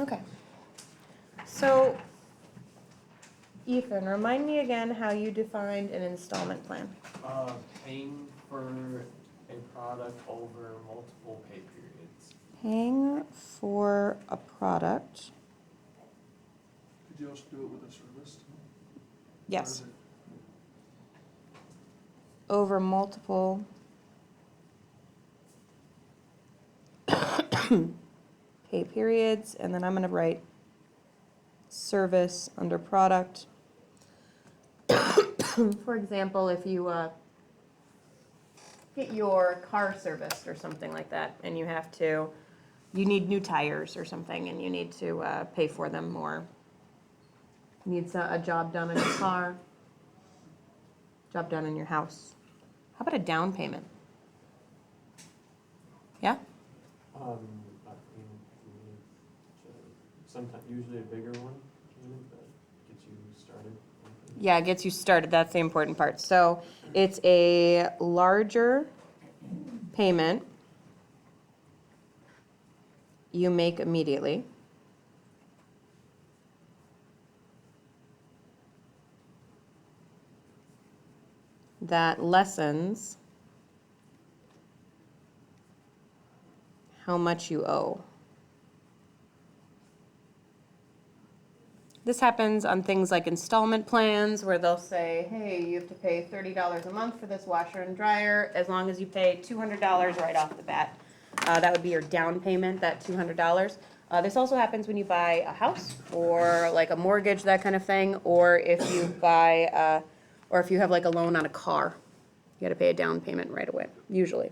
Okay. So, Ethan, remind me again how you defined an installment plan. Paying for a product over multiple pay periods. Paying for a product. Could you also do it with a service too? Yes. Or is it- Over multiple pay periods, and then I'm going to write service under product. For example, if you get your car serviced or something like that, and you need new tires or something, and you need to pay for them, or needs a job done in your car, job done in your house. How about a down payment? Yeah? I mean, sometimes, usually a bigger one, that gets you started. Yeah, it gets you started. That's the important part. So it's a larger payment you make immediately. That lessens how much you owe. This happens on things like installment plans where they'll say, hey, you have to pay $30 a month for this washer and dryer as long as you pay $200 right off the bat. That would be your down payment, that $200. This also happens when you buy a house or like a mortgage, that kind of thing, or if you buy, or if you have like a loan on a car. You got to pay a down payment right away, usually.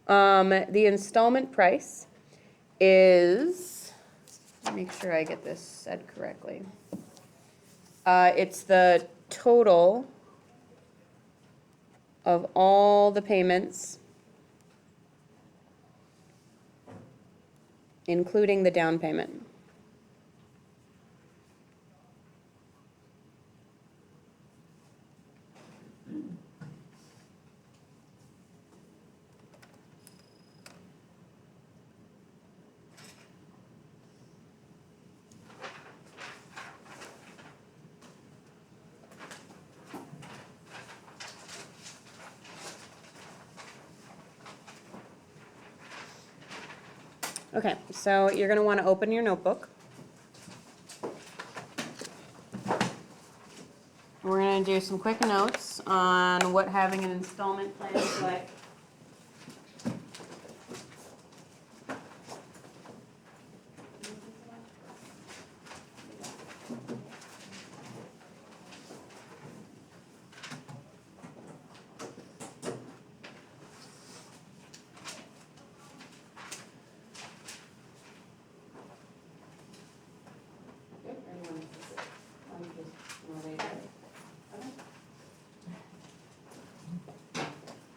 The installment price is, make sure I get this said correctly. It's the total of all the payments, including the down payment. Okay, so you're going to want to open your notebook. We're going to do some quick notes on what having an installment plan is like.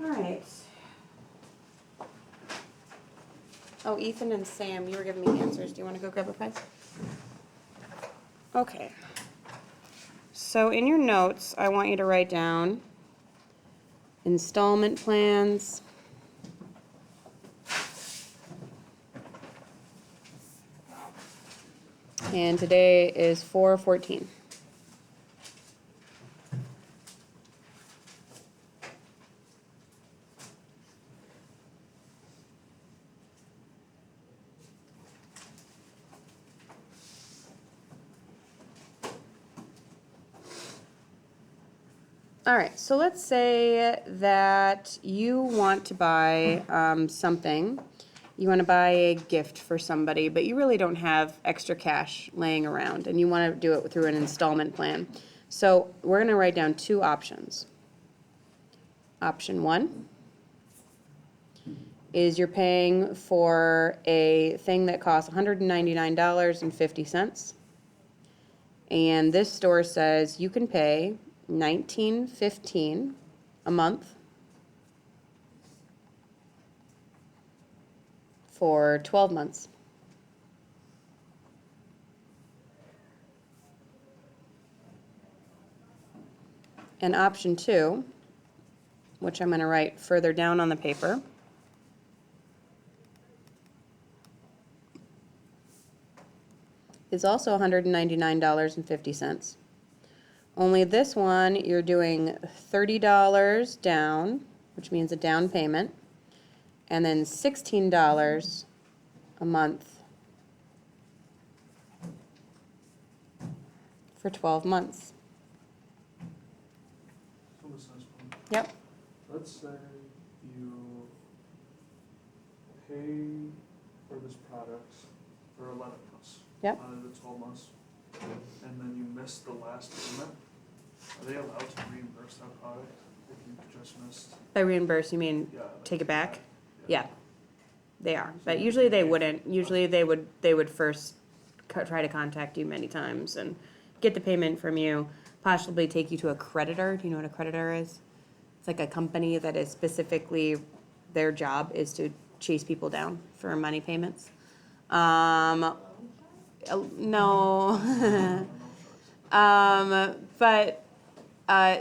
All right. Oh, Ethan and Sam, you were giving me answers. Do you want to go grab a pen? Okay. So in your notes, I want you to write down installment plans. And today is 4/14. All right, so let's say that you want to buy something. You want to buy a gift for somebody, but you really don't have extra cash laying around, and you want to do it through an installment plan. So we're going to write down two options. Option one is you're paying for a thing that costs $199.50. And this store says you can pay $19.15 a month for 12 months. And option two, which I'm going to write further down on the paper, is also $199.50. Only this one, you're doing $30 down, which means a down payment, and then $16 a month for 12 months. So this is one. Yep. Let's say you pay for this product for 11 months. Yep. Out of the 12 months. And then you miss the last payment. Are they allowed to reimburse that product if you just missed? By reimburse, you mean Yeah. like- take it back? Yeah, they are. But usually they wouldn't. Usually they would first try to contact you many times and get the payment from you, possibly take you to a creditor. Do you know what a creditor is? It's like a company that is specifically, their job is to chase people down for money payments. No. But,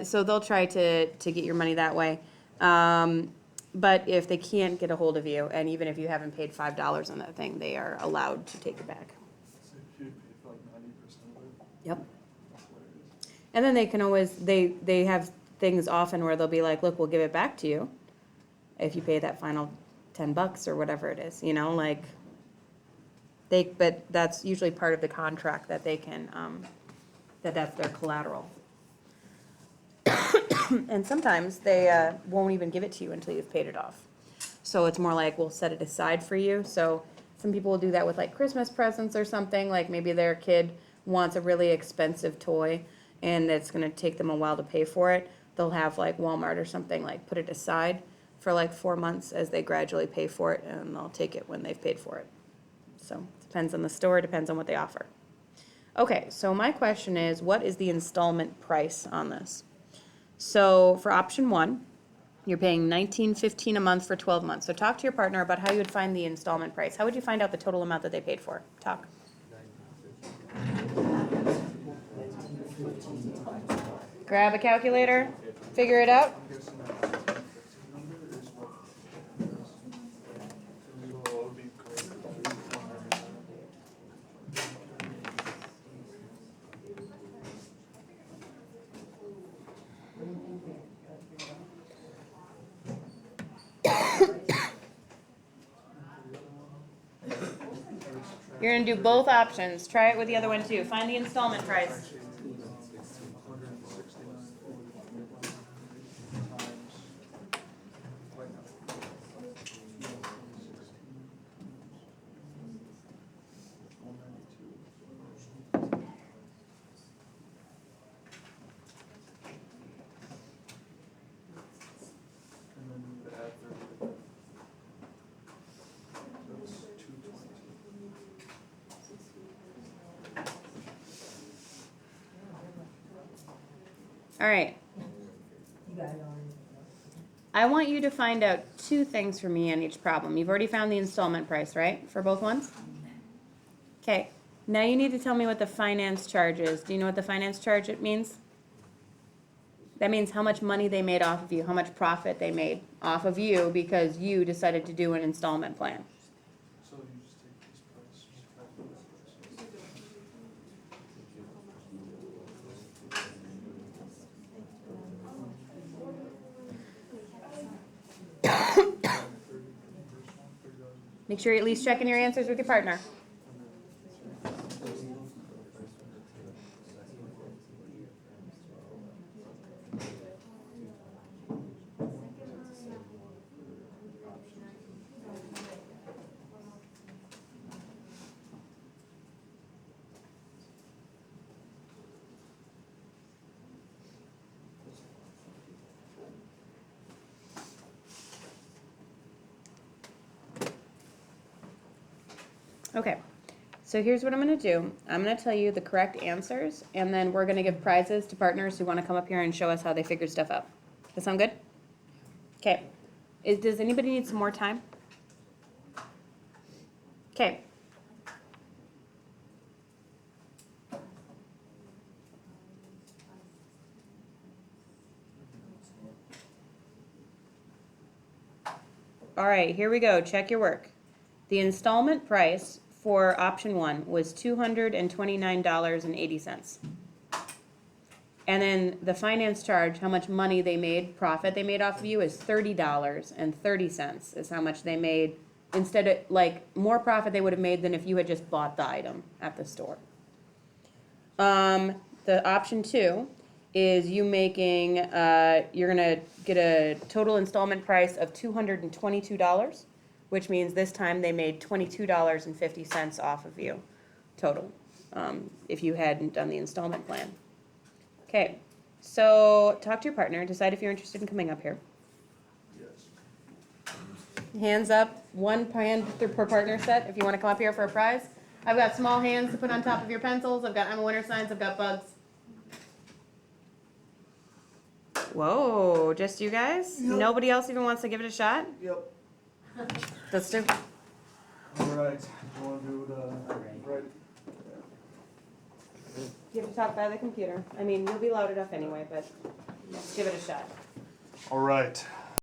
so they'll try to get your money that way. But if they can't get a hold of you, and even if you haven't paid $5 on that thing, they are allowed to take it back. So if you pay for like 90% of it, Yep. that's what it is. And then they can always, they have things often where they'll be like, look, we'll give it back to you if you pay that final $10 or whatever it is, you know, like, but that's usually part of the contract that they can, that's their collateral. And sometimes they won't even give it to you until you've paid it off. So it's more like, we'll set it aside for you. So some people will do that with like Christmas presents or something, like maybe their kid wants a really expensive toy and it's gonna take them a while to pay for it. They'll have like Walmart or something, like put it aside for like 4 months as they gradually pay for it, and they'll take it when they've paid for it. So depends on the store, depends on what they offer. Okay, so my question is, what is the installment price on this? So for option 1, you're paying $19.15 a month for 12 months. So talk to your partner about how you would find the installment price. How would you find out the total amount that they paid for? Talk. Grab a calculator, figure it out. I'm guessing that 15 number is what it is. So it would be great if we You're gonna do both options. Try it with the other one too. Find the installment price. 169. And then we would add 30 to that. That's 222. All right. I want you to find out 2 things for me on each problem. You've already found the installment price, right, for both ones? Okay. Now you need to tell me what the finance charge is. Do you know what the finance charge it means? That means how much money they made off of you, how much profit they made off of you because you decided to do an installment plan. So you just take this price, subtract this price. Make sure you're at least checking your answers with your partner. Okay, so here's what I'm gonna do. I'm gonna tell you the correct answers, and then we're gonna give prizes to partners who wanna come up here and show us how they figured stuff out. That sound good? Okay. Does anybody need some more time? Okay. All right, here we go. Check your work. The installment price for option one was $229.80. And then the finance charge, how much money they made, profit they made off of you, is $30.30 is how much they made. Instead of, like, more profit they would have made than if you had just bought the item at the store. The option two is you making, you're gonna get a total installment price of $222, which means this time they made $22.50 off of you, total, if you hadn't done the installment plan. Okay, so talk to your partner, decide if you're interested in coming up here. Yes. Hands up, one hand per partner set, if you wanna come up here for a prize. I've got small hands to put on top of your pencils, I've got I'm a winner signs, I've got bugs. Whoa, just you guys? Yep. Nobody else even wants to give it a shot? Yep. Let's do. Alright, you wanna do the, right? You have to talk by the computer. I mean, you'll be loud enough anyway, but let's give it a shot. Alright,